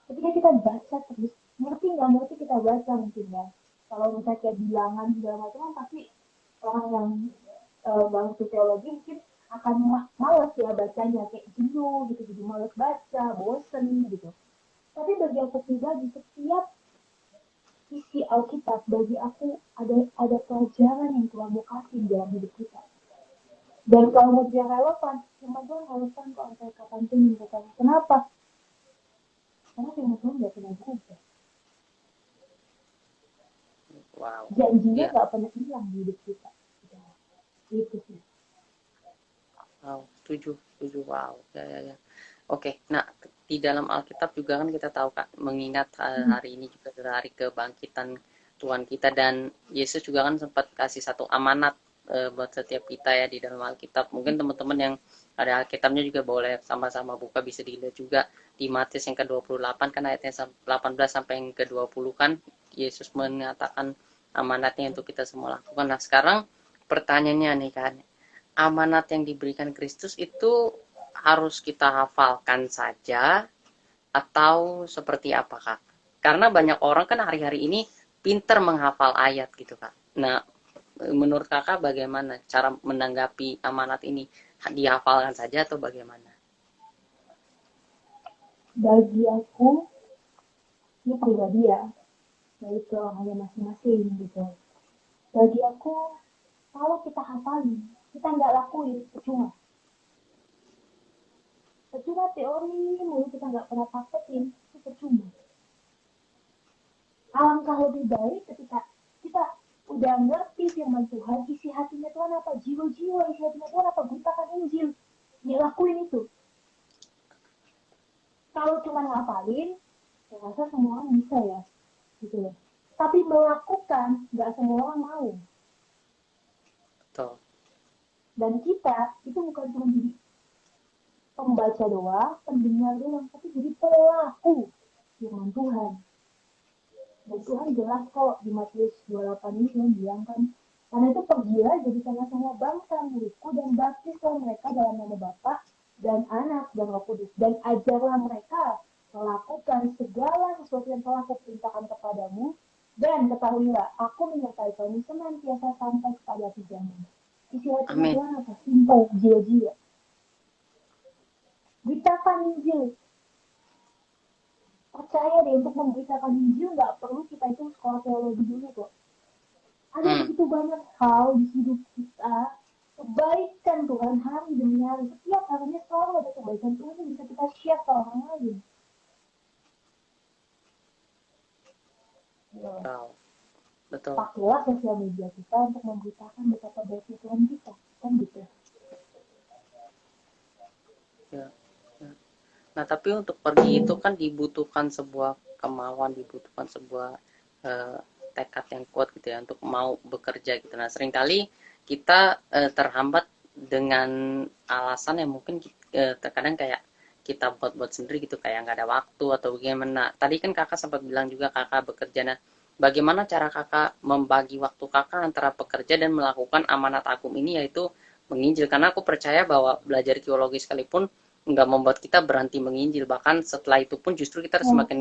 Speaker 2: Ketika kita baca terus, ngerti nggak ngerti kita baca mungkin ya. Kalau misalnya kayak bilangan segala macam kan pasti orang yang nggak ngerti teologi mungkin akan males ya bacanya, kayak jenuh gitu, jadi males baca, bosen gitu. Tapi bagi aku pribadi, setiap isi Alkitab bagi aku ada pelajaran yang Tuhan mau kasih dalam hidup kita. Dan kalau mau dia relevan, firman Tuhan relevan kok sampai kapanpun menurut aku. Kenapa? Karena firman Tuhan nggak pernah berubah.
Speaker 1: Wow.
Speaker 2: Janjinya
Speaker 1: Ya.
Speaker 2: nggak pernah hilang di hidup kita. Itu sih.
Speaker 1: Wow, setuju, setuju. Wow, ya, ya, ya. Oke, nah di dalam Alkitab juga kan kita tahu Kak, mengingat hari ini juga adalah hari kebangkitan Tuhan kita, dan Yesus juga kan sempat kasih satu amanat buat setiap kita ya di dalam Alkitab. Mungkin teman-teman yang ada Alkitabnya juga boleh sama-sama buka, bisa dilihat juga di Matius yang ke-28 kan ayatnya 18 sampai yang ke-20 kan Yesus mengatakan amanatnya untuk kita semua lakukan. Nah, sekarang pertanyaannya nih kan, amanat yang diberikan Kristus itu harus kita hafalkan saja atau seperti apa Kak? Karena banyak orang kan hari-hari ini pinter menghafal ayat gitu Kak. Nah, menurut Kakak bagaimana cara menanggapi amanat ini? Dihafalkan saja atau bagaimana?
Speaker 2: Bagi aku, ini pribadi ya, yaitu orangnya masing-masing gitu. Bagi aku, kalau kita hafalin, kita nggak lakuin, percuma. Percuma teori mulu kita nggak pernah praktekin, itu percuma. Alangkah lebih baik ketika kita udah ngerti firman Tuhan, isi hatinya Tuhan apa, jiwa-jiwa isi hatinya Tuhan apa, beritakan Injil, dilakuin itu. Kalau cuma ngapalin, saya rasa semua orang bisa ya, gitu loh. Tapi melakukan, nggak semua orang mau.
Speaker 1: Betul.
Speaker 2: Dan kita itu bukan cuma jadi pembaca doang, pendengar doang, tapi jadi pelaku firman Tuhan. Dan Tuhan jelas kok di Matius 28 ini Tuhan bilang kan, karena itu pergilah jadi sama-sama bangsa muridku dan baptislah mereka dalam nama Bapa dan Anak dan Roh Kudus, dan ajarlah mereka melakukan segala sesuatu yang telah kuperintahkan kepadamu, dan ketahuilah aku menyertai kamu senantiasa sampai kepada akhir zaman. Isi hatinya
Speaker 1: Amin.
Speaker 2: Tuhan apa? Simple, jiwa-jiwa. Beritakan Injil. Percaya deh, untuk memberitakan Injil nggak perlu kita itu sekolah teologi dulu kok. Ada
Speaker 1: Hmm.
Speaker 2: begitu banyak hal di hidup kita, kebaikan Tuhan hari demi hari. Setiap harinya selalu ada kebaikan Tuhan yang bisa kita share ke orang lain. Ya,
Speaker 1: Wow. Betul.
Speaker 2: pakailah sosial media kita untuk memberitakan betapa baiknya Tuhan kita. Kan gitu.
Speaker 1: Ya. Ya. Nah, tapi untuk pergi itu kan dibutuhkan sebuah kemauan, dibutuhkan sebuah eh, tekad yang kuat gitu ya untuk mau bekerja gitu. Nah, seringkali kita terhambat dengan alasan yang mungkin terkadang kayak kita buat-buat sendiri gitu, kayak nggak ada waktu atau bagaimana. Tadi kan kakak sempat bilang juga kakak bekerja. Nah, bagaimana cara kakak membagi waktu kakak antara bekerja dan melakukan amanat agung ini, yaitu menginjil? Karena aku percaya bahwa belajar teologi sekalipun nggak membuat kita berhenti menginjil, bahkan setelah itu pun justru kita harus
Speaker 2: Ya,
Speaker 1: semakin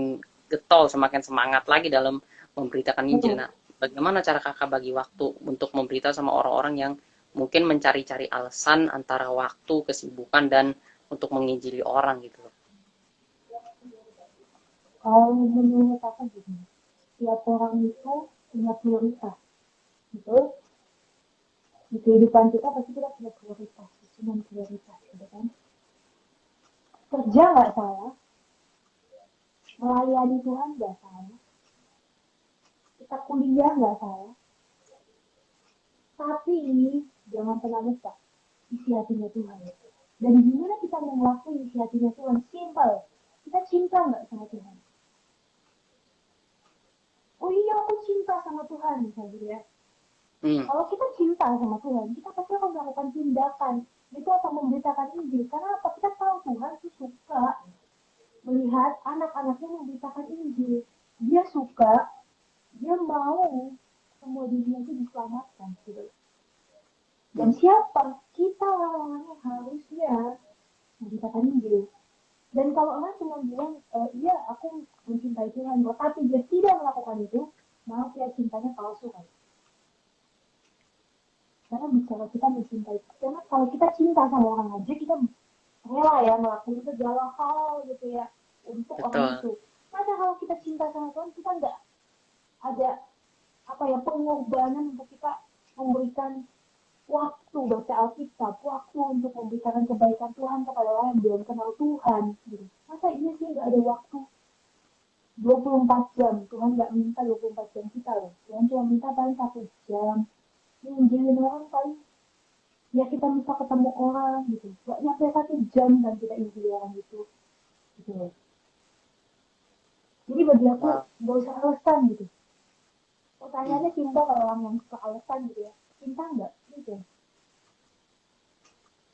Speaker 1: getol, semakin semangat lagi dalam memberitakan Injil.
Speaker 2: betul.
Speaker 1: Nah, bagaimana cara kakak bagi waktu untuk memberitahu sama orang-orang yang mungkin mencari-cari alasan antara waktu, kesibukan, dan untuk menginjili orang gitu loh.
Speaker 2: Kalau menurut aku gini, setiap orang itu punya prioritas. Betul? Di kehidupan kita pasti kita punya prioritas. Cuma prioritas gitu kan. Kerja nggak salah, melayani Tuhan nggak salah, kita kuliah nggak salah, tapi jangan pernah lupa isi hatinya Tuhan. Dan gimana kita mau ngelakuin isi hatinya Tuhan? Simple. Kita cinta nggak sama Tuhan? Oh iya, aku cinta sama Tuhan, misalnya gitu ya. Kalau kita cinta sama Tuhan, kita pasti akan melakukan tindakan. Itu akan memberitakan Injil. Karena apa? Kita tahu Tuhan itu suka melihat anak-anaknya memberitakan Injil. Dia suka, dia mau semua dunia itu diselamatkan. Gitu. Dan siapa? Kita orang-orang yang harusnya memberitakan Injil. Dan kalau orang cuma bilang, iya aku mencintai Tuhan, tapi dia tidak melakukan itu, maaf ya, cintanya palsu kan. Karena bicara kita mencintai, karena kalau kita cinta sama orang aja, kita rela ya ngelakuin segala hal gitu ya untuk orang itu. Masa kalau kita cinta sama Tuhan, kita nggak ada apa ya pengorbanan untuk kita memberikan waktu baca Alkitab, waktu untuk memberikan kebaikan Tuhan kepada orang yang belum kenal Tuhan. Gitu. Masa iya sih nggak ada waktu 24 jam? Tuhan nggak minta 24 jam kita loh. Tuhan cuma minta paling 1 jam. Nginjilin orang paling ya kita bisa ketemu orang gitu. Gak nyampe 1 jam dan kita injili orang itu. Gitu. Jadi bagi aku gak usah alasan gitu. Pertanyaannya cinta kalau orang yang suka alasan gitu ya. Cinta nggak? Gitu.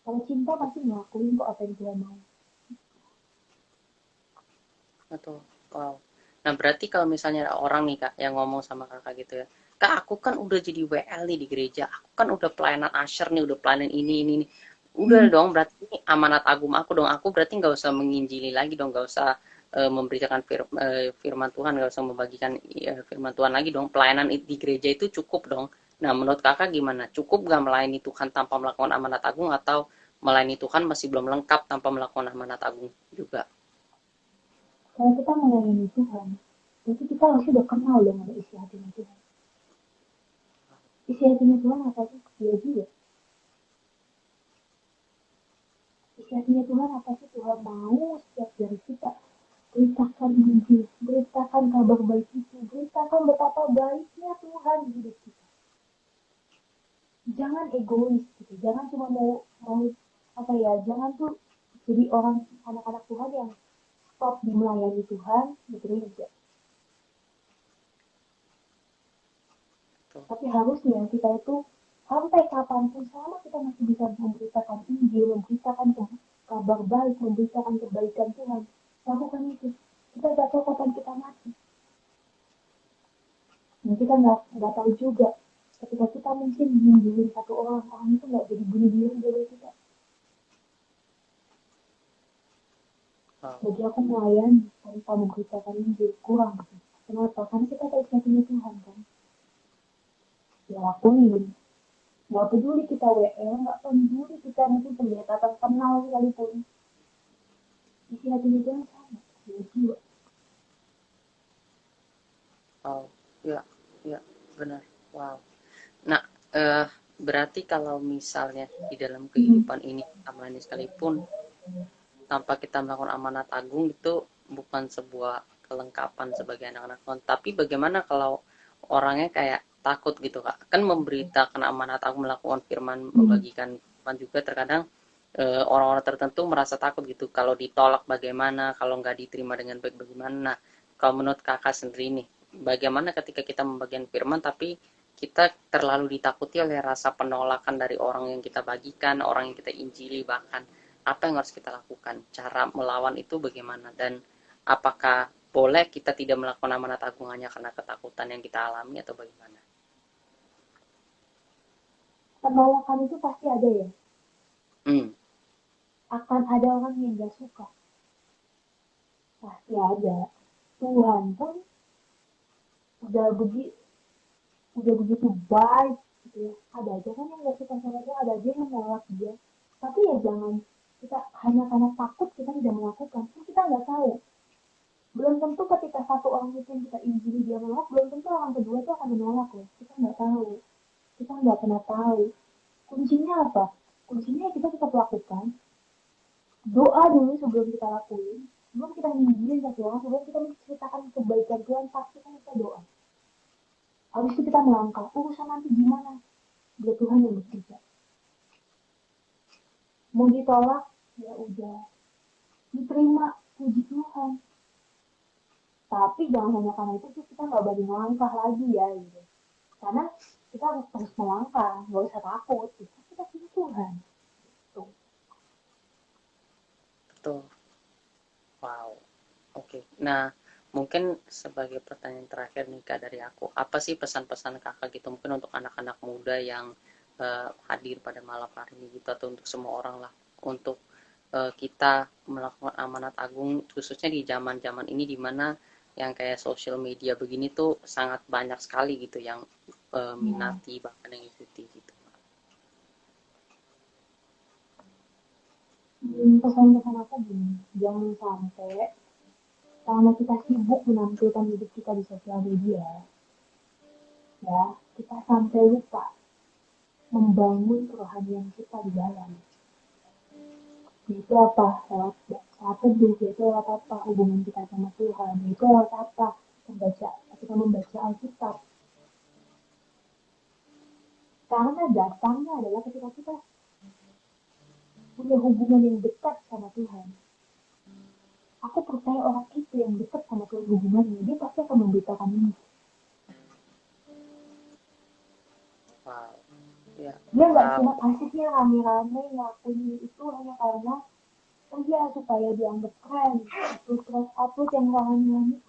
Speaker 2: Kalau cinta pasti ngelakuin kok apa yang Tuhan mau.
Speaker 1: Betul. Wow. Nah berarti kalau misalnya ada orang nih kak yang ngomong sama kakak gitu ya, kak aku kan udah jadi WL nih di gereja, aku kan udah pelayanan usher nih, udah pelayanan ini, udah dong berarti ini amanat agung aku dong, aku berarti nggak usah menginjili lagi dong, nggak usah memberitakan firman Tuhan, nggak usah membagikan firman Tuhan lagi dong, pelayanan di gereja itu cukup dong. Nah menurut kakak gimana? Cukup nggak melayani Tuhan tanpa melakukan amanat agung, atau melayani Tuhan masih belum lengkap tanpa melakukan amanat agung juga?
Speaker 2: Kalau kita melayani Tuhan, berarti kita harus udah kenal dengan isi hatinya Tuhan. Isi hatinya Tuhan apa sih? Dia juga. Isi hatinya Tuhan apa sih? Tuhan mau setiap dari kita beritakan Injil, beritakan kabar baik itu, beritakan betapa baiknya Tuhan di hidup kita. Jangan egois gitu, jangan cuma mau apa ya, jangan tuh jadi orang anak-anak Tuhan yang stop di melayani Tuhan di gereja. Tapi harusnya kita itu sampai kapanpun selama kita masih bisa memberitakan Injil, memberitakan kabar baik, memberitakan kebaikan Tuhan, lakukan itu. Kita nggak tahu kapan kita mati. Dan kita nggak tahu juga ketika kita mungkin menjulin satu orang, orang itu nggak jadi bunuh diri dari kita. Bagi aku melayani tanpa memberitakan Injil kurang. Kenapa? Karena kita tahu hatinya Tuhan kan. Ya lakuin. Nggak peduli kita WL, nggak peduli kita mungkin pendeta terkenal sekalipun. Isi hatinya Tuhan sama. Ya jiwa.
Speaker 1: Oh, ya, ya, benar. Wow. Nah, berarti kalau misalnya di dalam kehidupan ini kita melayani sekalipun tanpa kita melakukan amanat agung, itu bukan sebuah kelengkapan sebagai anak-anak Tuhan. Tapi bagaimana kalau orangnya kayak takut gitu kak? Kan memberitakan amanat agung, melakukan firman, membagikan firman juga terkadang orang-orang tertentu merasa takut gitu. Kalau ditolak bagaimana? Kalau nggak diterima dengan baik bagaimana? Nah, kalau menurut kakak sendiri nih, bagaimana ketika kita membagikan firman tapi kita terlalu ditakuti oleh rasa penolakan dari orang yang kita bagikan, orang yang kita injili bahkan. Apa yang harus kita lakukan? Cara melawan itu bagaimana? Dan apakah boleh kita tidak melakukan amanat agung hanya karena ketakutan yang kita alami atau bagaimana?
Speaker 2: Penolakan itu pasti ada ya. Akan ada orang yang gak suka. Pasti ada. Tuhan pun udah begitu baik gitu ya. Ada aja kan yang gak suka sama dia, ada aja yang menolak dia. Tapi ya jangan kita hanya karena takut kita tidak melakukan. Kan kita nggak tahu. Belum tentu ketika satu orang itu yang kita injili dia menolak, belum tentu orang kedua itu akan menolak loh. Kita nggak tahu. Kita nggak pernah tahu. Kuncinya apa? Kuncinya kita tetap lakukan. Doa dulu sebelum kita lakuin. Sebelum kita injilin satu orang, sebelum kita menceritakan kebaikan Tuhan, pastikan kita doa. Habis itu kita melangkah, urusan nanti gimana? Biar Tuhan yang bekerja. Mau ditolak, udah diterima, puji Tuhan. Tapi jangan hanya karena itu kita nggak berani melangkah lagi ya gitu. Karena kita harus terus melangkah, nggak usah takut. Kita punya Tuhan. Tuh.
Speaker 1: Betul. Wow. Oke. Nah, mungkin sebagai pertanyaan terakhir nih Kak dari aku, apa sih pesan-pesan Kakak gitu mungkin untuk anak-anak muda yang hadir pada malam hari ini gitu, atau untuk semua orang lah, untuk kita melakukan amanat agung khususnya di zaman-zaman ini di mana yang kayak sosial media begini tuh sangat banyak sekali gitu yang minati bahkan yang ikuti gitu.
Speaker 2: Pesan-pesan aku gini, jangan sampai karena kita sibuk menampilkan hidup kita di sosial media, ya kita sampai lupa membangun kerohanian kita di dalam. Itu apa? Lewat saat teduh, itu lewat apa? Hubungan kita sama Tuhan, itu lewat apa? Kita membaca Alkitab. Karena datangnya adalah ketika kita punya hubungan yang dekat sama Tuhan. Aku percaya orang itu yang dekat sama Tuhan hubungannya, dia pasti akan memberitakan ini.
Speaker 1: Wow. Ya.
Speaker 2: Dia nggak cuma pasiknya rame-rame ngelakuin itu hanya karena ya supaya dianggap keren. Terus upload yang rohani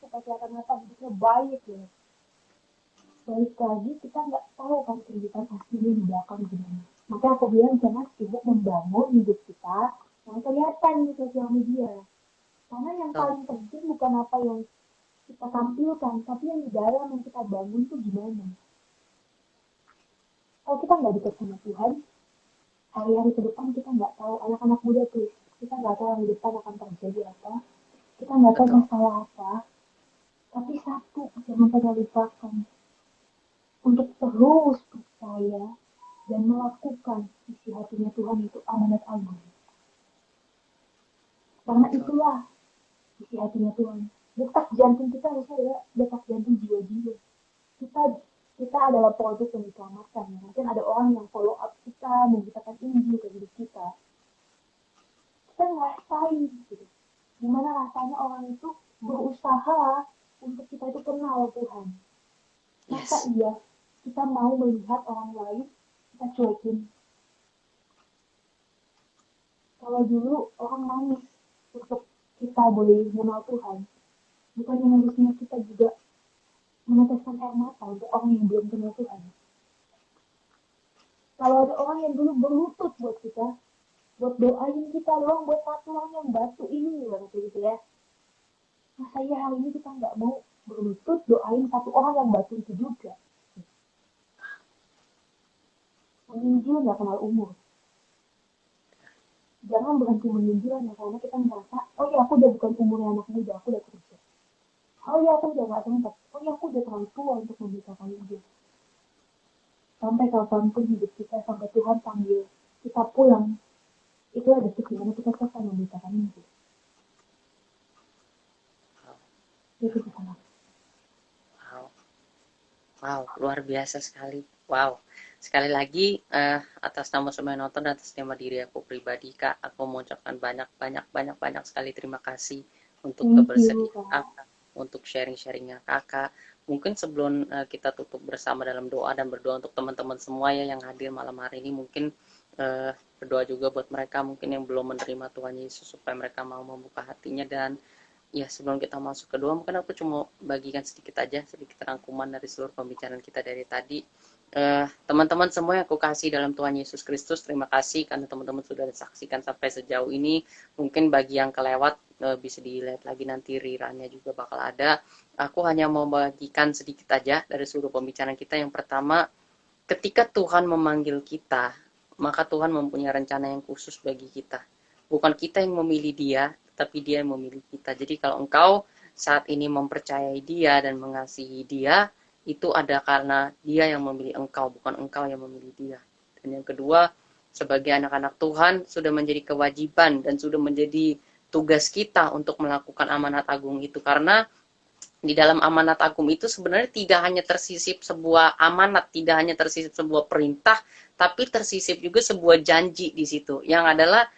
Speaker 2: supaya kelihatan apa hidupnya baik ya. Balik lagi kita nggak tahu kan kehidupan aslinya di belakang gimana. Maka aku bilang jangan sibuk membangun hidup kita yang kelihatan di sosial media. Karena yang paling penting bukan apa yang kita tampilkan, tapi yang di dalam yang kita bangun tuh gimana. Kalau kita nggak dekat sama Tuhan, hari-hari ke depan kita nggak tahu, anak-anak muda tuh, kita nggak tahu di depan akan terjadi apa, kita nggak tahu masalah apa, tapi satu jangan pernah lupakan untuk terus percaya dan melakukan isi hatinya Tuhan itu amanat agung. Karena itulah isi hatinya Tuhan. Detak jantung kita harusnya adalah detak jantung jiwa-jiwa. Kita adalah produk yang diselamatkan. Mungkin ada orang yang follow up kita, memberitakan Injil ke hidup kita. Kita ngerasain gitu. Gimana rasanya orang itu berusaha untuk kita itu kenal Tuhan. Masa iya kita mau melihat orang lain, kita cuekin. Kalau dulu orang nangis untuk kita boleh mengenal Tuhan, bukannya harusnya kita juga meneteskan air mata untuk orang yang belum kenal Tuhan. Kalau ada orang yang dulu berlutut buat kita, buat doain kita doang, buat patungan yang batu ini gitu ya. Masa ya hari ini kita nggak mau berlutut doain satu orang yang batu itu juga. Menginjil nggak kenal umur. Jangan berhenti menginjil hanya karena kita merasa, oh ya aku udah bukan umurnya anak muda, aku udah kerja. Oh ya aku udah nggak sempat. Oh ya aku udah terlalu tua untuk memberitakan Injil. Sampai kapanpun hidup kita, sampai Tuhan panggil kita pulang, itu ada detik dimana kita selesai memberitakan Injil. Itu kesalahan.
Speaker 1: Wow, luar biasa sekali. Wow, sekali lagi atas nama semua yang nonton dan atas nama diri aku pribadi Kak, aku mengucapkan banyak sekali terima kasih untuk kebersedia Kakak, untuk sharing-sharingnya Kakak. Mungkin sebelum kita tutup bersama dalam doa dan berdoa untuk teman-teman semua ya yang hadir malam hari ini, mungkin berdoa juga buat mereka mungkin yang belum menerima Tuhan Yesus supaya mereka mau membuka hatinya. Dan ya sebelum kita masuk ke doa, mungkin aku cuma bagikan sedikit rangkuman dari seluruh pembicaraan kita dari tadi. Teman-teman semua yang aku kasih dalam Tuhan Yesus Kristus, terima kasih karena teman-teman sudah disaksikan sampai sejauh ini. Mungkin bagi yang kelewat bisa dilihat lagi nanti riranya juga bakal ada. Aku hanya mau bagikan sedikit aja dari seluruh pembicaraan kita. Yang pertama, ketika Tuhan memanggil kita, maka Tuhan mempunyai rencana yang khusus bagi kita. Bukan kita yang memilih Dia, tapi Dia yang memilih kita. Jadi kalau engkau saat ini mempercayai Dia dan mengasihi Dia, itu ada karena Dia yang memilih engkau, bukan engkau yang memilih Dia. Dan yang kedua, sebagai anak-anak Tuhan sudah menjadi kewajiban dan sudah menjadi tugas kita untuk melakukan amanat agung itu. Karena di dalam amanat agung itu sebenarnya tidak hanya tersisip sebuah amanat, tidak hanya tersisip sebuah perintah, tapi tersisip juga sebuah janji di situ, yang adalah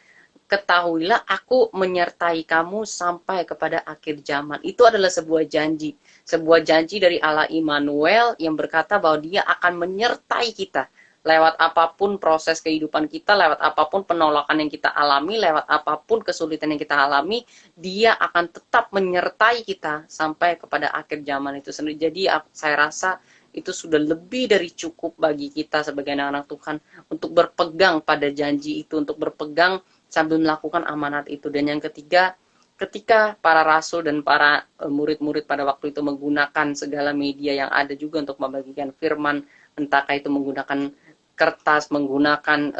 Speaker 1: ketahuilah aku menyertai kamu sampai kepada akhir zaman. Itu adalah sebuah janji. Sebuah janji dari Allah Immanuel yang berkata bahwa dia akan menyertai kita. Lewat apapun proses kehidupan kita, lewat apapun penolakan yang kita alami, lewat apapun kesulitan yang kita alami, dia akan tetap menyertai kita sampai kepada akhir zaman itu sendiri. Jadi saya rasa itu sudah lebih dari cukup bagi kita sebagai anak-anak Tuhan untuk berpegang pada janji itu, untuk berpegang sambil melakukan amanat itu. Dan yang ketiga, ketika para rasul dan para murid-murid pada waktu itu menggunakan segala media yang ada juga untuk membagikan firman, entahkah itu menggunakan kertas, menggunakan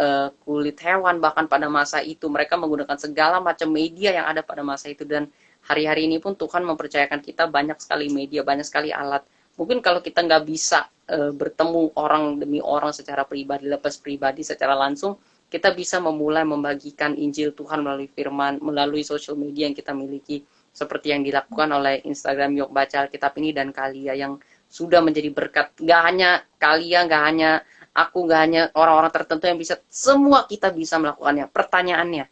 Speaker 1: kulit hewan, bahkan pada masa itu mereka menggunakan segala macam media yang ada pada masa itu. Dan hari-hari ini pun Tuhan mempercayakan kita banyak sekali media, banyak sekali alat. Mungkin kalau kita nggak bisa bertemu orang demi orang secara pribadi, lepas pribadi secara langsung, kita bisa memulai membagikan Injil Tuhan melalui firman, melalui sosial media yang kita miliki, seperti yang dilakukan oleh Instagram Yuk Baca Alkitab ini dan Kalia yang sudah menjadi berkat. Nggak hanya Kalia, nggak hanya aku, nggak hanya orang-orang tertentu yang bisa, semua kita bisa melakukannya. Pertanyaannya,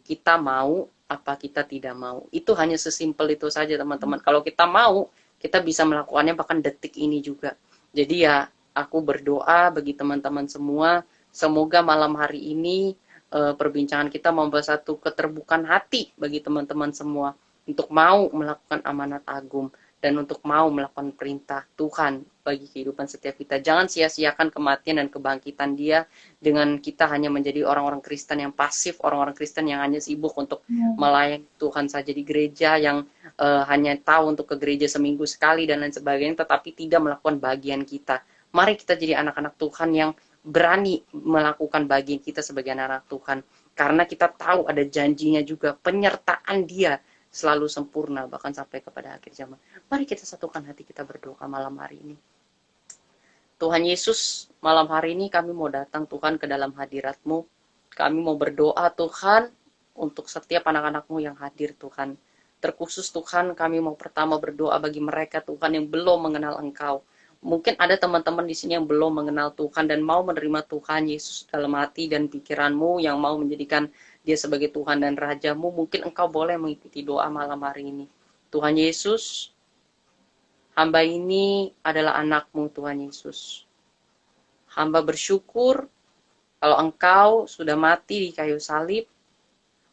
Speaker 1: kita mau apa kita tidak mau? Itu hanya sesimpel itu saja, teman-teman. Kalau kita mau, kita bisa melakukannya bahkan detik ini juga. Jadi ya, aku berdoa bagi teman-teman semua, semoga malam hari ini perbincangan kita membawa satu keterbukaan hati bagi teman-teman semua untuk mau melakukan amanat agung dan untuk mau melakukan perintah Tuhan bagi kehidupan setiap kita. Jangan sia-siakan kematian dan kebangkitan dia dengan kita hanya menjadi orang-orang Kristen yang pasif, orang-orang Kristen yang hanya sibuk untuk melayani Tuhan saja di gereja, yang hanya tahu untuk ke gereja seminggu sekali dan lain sebagainya, tetapi tidak melakukan bagian kita. Mari kita jadi anak-anak Tuhan yang berani melakukan bagian kita sebagai anak-anak Tuhan. Karena kita tahu ada janjinya juga, penyertaan dia selalu sempurna, bahkan sampai kepada akhir zaman. Mari kita satukan hati kita berdoa malam hari ini. Tuhan Yesus, malam hari ini kami mau datang Tuhan ke dalam hadirat-Mu. Kami mau berdoa Tuhan untuk setiap anak-anak-Mu yang hadir Tuhan. Terkhusus Tuhan kami mau pertama berdoa bagi mereka Tuhan yang belum mengenal Engkau. Mungkin ada teman-teman di sini yang belum mengenal Tuhan dan mau menerima Tuhan Yesus dalam hati dan pikiranmu, yang mau menjadikan dia sebagai Tuhan dan Rajamu. Mungkin engkau boleh mengikuti doa malam hari ini. Tuhan Yesus, hamba ini adalah anakmu Tuhan Yesus. Hamba bersyukur kalau engkau sudah mati di kayu salib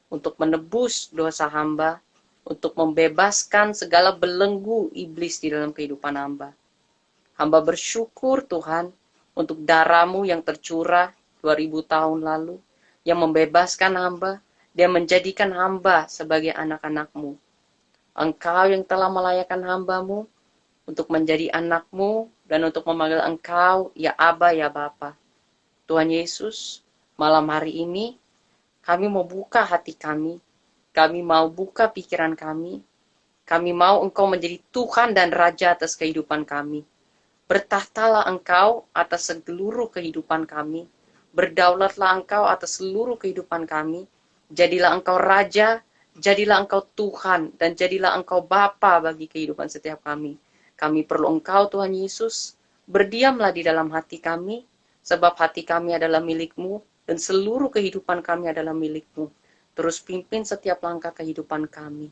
Speaker 1: untuk menebus dosa hamba, untuk membebaskan segala belenggu iblis di dalam kehidupan hamba. Hamba bersyukur Tuhan untuk darah-Mu yang tercurah 2000 tahun lalu, yang membebaskan hamba dan menjadikan hamba sebagai anak-anak-Mu. Engkau yang telah melayakkan hamba-Mu untuk menjadi anak-Mu dan untuk memanggil Engkau, ya Aba, ya Bapa. Tuhan Yesus, malam hari ini kami mau buka hati kami mau buka pikiran kami mau Engkau menjadi Tuhan dan Raja atas kehidupan kami. Bertahtalah Engkau atas seluruh kehidupan kami. Berdaulatlah Engkau atas seluruh kehidupan kami. Jadilah Engkau Raja, jadilah Engkau Tuhan, dan jadilah Engkau Bapa bagi kehidupan setiap kami. Kami perlu Engkau Tuhan Yesus. Berdiamlah di dalam hati kami, sebab hati kami adalah milik-Mu, dan seluruh kehidupan kami adalah milik-Mu. Terus pimpin setiap langkah kehidupan kami.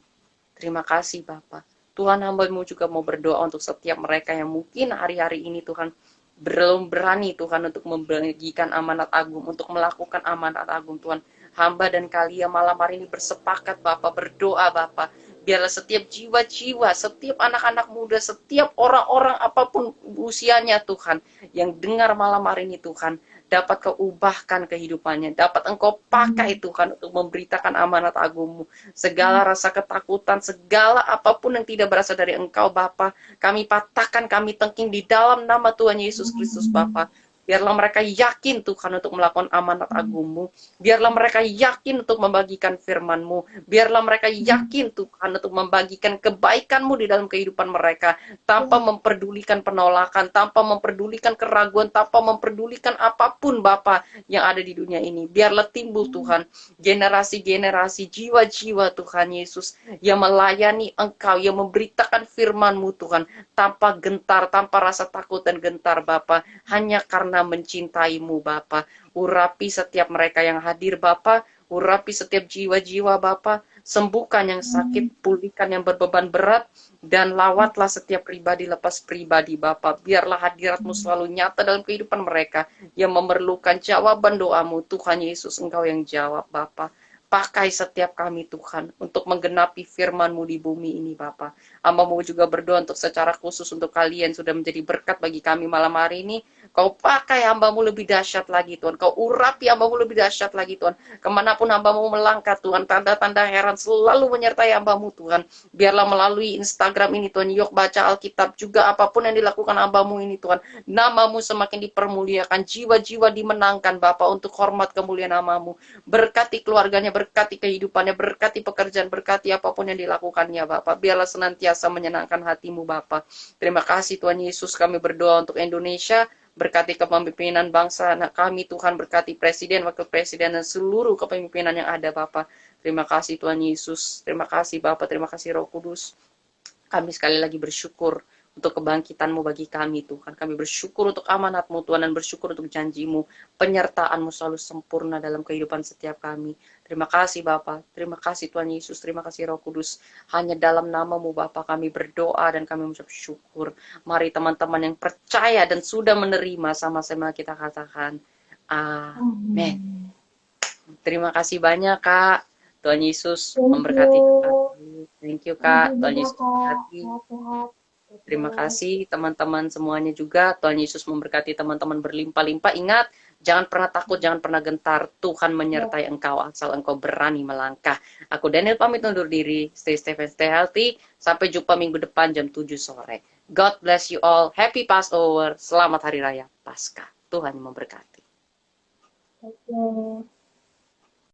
Speaker 1: Terima kasih Bapa. Tuhan, hamba-Mu juga mau berdoa untuk setiap mereka yang mungkin hari-hari ini Tuhan belum berani Tuhan untuk membagikan amanat agung, untuk melakukan amanat agung Tuhan. Hamba dan kalian malam hari ini bersepakat Bapak, berdoa Bapak. Biarlah setiap jiwa-jiwa, setiap anak-anak muda, setiap orang-orang apapun usianya Tuhan, yang dengar malam hari ini Tuhan, dapat Kau ubahkan kehidupannya, dapat Engkau pakai Tuhan untuk memberitakan amanat agung-Mu. Segala rasa ketakutan, segala apapun yang tidak berasal dari Engkau Bapa, kami patahkan, kami tengking di dalam nama Tuhan Yesus Kristus Bapa. Biarlah mereka yakin Tuhan untuk melakukan amanat agung-Mu. Biarlah mereka yakin untuk membagikan firman-Mu. Biarlah mereka yakin Tuhan untuk membagikan kebaikan-Mu di dalam kehidupan mereka. Tanpa memperdulikan penolakan, tanpa memperdulikan keraguan, tanpa memperdulikan apapun Bapa yang ada di dunia ini. Biarlah timbul Tuhan generasi-generasi, jiwa-jiwa Tuhan Yesus yang melayani Engkau, yang memberitakan firman-Mu Tuhan. Tanpa gentar, tanpa rasa takut dan gentar Bapa. Hanya karena mencintai-Mu Bapa. Urapi setiap mereka yang hadir Bapa. Urapi setiap jiwa-jiwa Bapa, sembuhkan yang sakit, pulihkan yang berbeban berat, dan lawatlah setiap pribadi lepas pribadi Bapa. Biarlah hadirat-Mu selalu nyata dalam kehidupan mereka yang memerlukan jawaban doamu. Tuhan Yesus, Engkau yang jawab Bapa. Pakai setiap kami Tuhan untuk menggenapi firman-Mu di bumi ini Bapa. Hamba-Mu juga berdoa untuk secara khusus untuk kalian sudah menjadi berkat bagi kami malam hari ini. Kau pakai hamba-Mu lebih dahsyat lagi Tuhan. Kau urapi hamba-Mu lebih dahsyat lagi Tuhan. Kemanapun hamba-Mu melangkah Tuhan, tanda-tanda heran selalu menyertai hamba-Mu Tuhan. Biarlah melalui Instagram ini Tuhan, Yok baca Alkitab juga apapun yang dilakukan hamba-Mu ini Tuhan. Nama-Mu semakin dipermuliakan, jiwa-jiwa dimenangkan Bapa untuk hormat kemuliaan nama-Mu. Berkati keluarganya, berkati kehidupannya, berkati pekerjaan, berkati apapun yang dilakukannya Bapa. Biarlah senantiasa menyenangkan hati-Mu Bapa. Terima kasih Tuhan Yesus, kami berdoa untuk Indonesia. Berkati kepemimpinan bangsa anak kami Tuhan, berkati presiden, wakil presiden, dan seluruh kepemimpinan yang ada Bapak. Terima kasih Tuhan Yesus, terima kasih Bapak, terima kasih Roh Kudus. Kami sekali lagi bersyukur untuk kebangkitan-Mu bagi kami Tuhan. Kami bersyukur untuk amanat-Mu Tuhan, dan bersyukur untuk janji-Mu. Penyertaan-Mu selalu sempurna dalam kehidupan setiap kami. Terima kasih Bapa, terima kasih Tuhan Yesus, terima kasih Roh Kudus. Hanya dalam nama-Mu Bapa kami berdoa dan kami mengucap syukur. Mari teman-teman yang percaya dan sudah menerima, sama-sama kita katakan amin. Terima kasih banyak Kak. Tuhan Yesus memberkati kita. Thank you Kak. Tuhan Yesus memberkati. Terima kasih teman-teman semuanya juga. Tuhan Yesus memberkati teman-teman berlimpah-limpah. Ingat, jangan pernah takut, jangan pernah gentar. Tuhan menyertai engkau asal engkau berani melangkah. Aku Daniel pamit undur diri. Stay safe and stay healthy. Sampai jumpa minggu depan jam 7 sore. God bless you all. Happy Passover. Selamat Hari Raya Paskah. Tuhan memberkati.
Speaker 2: Oke.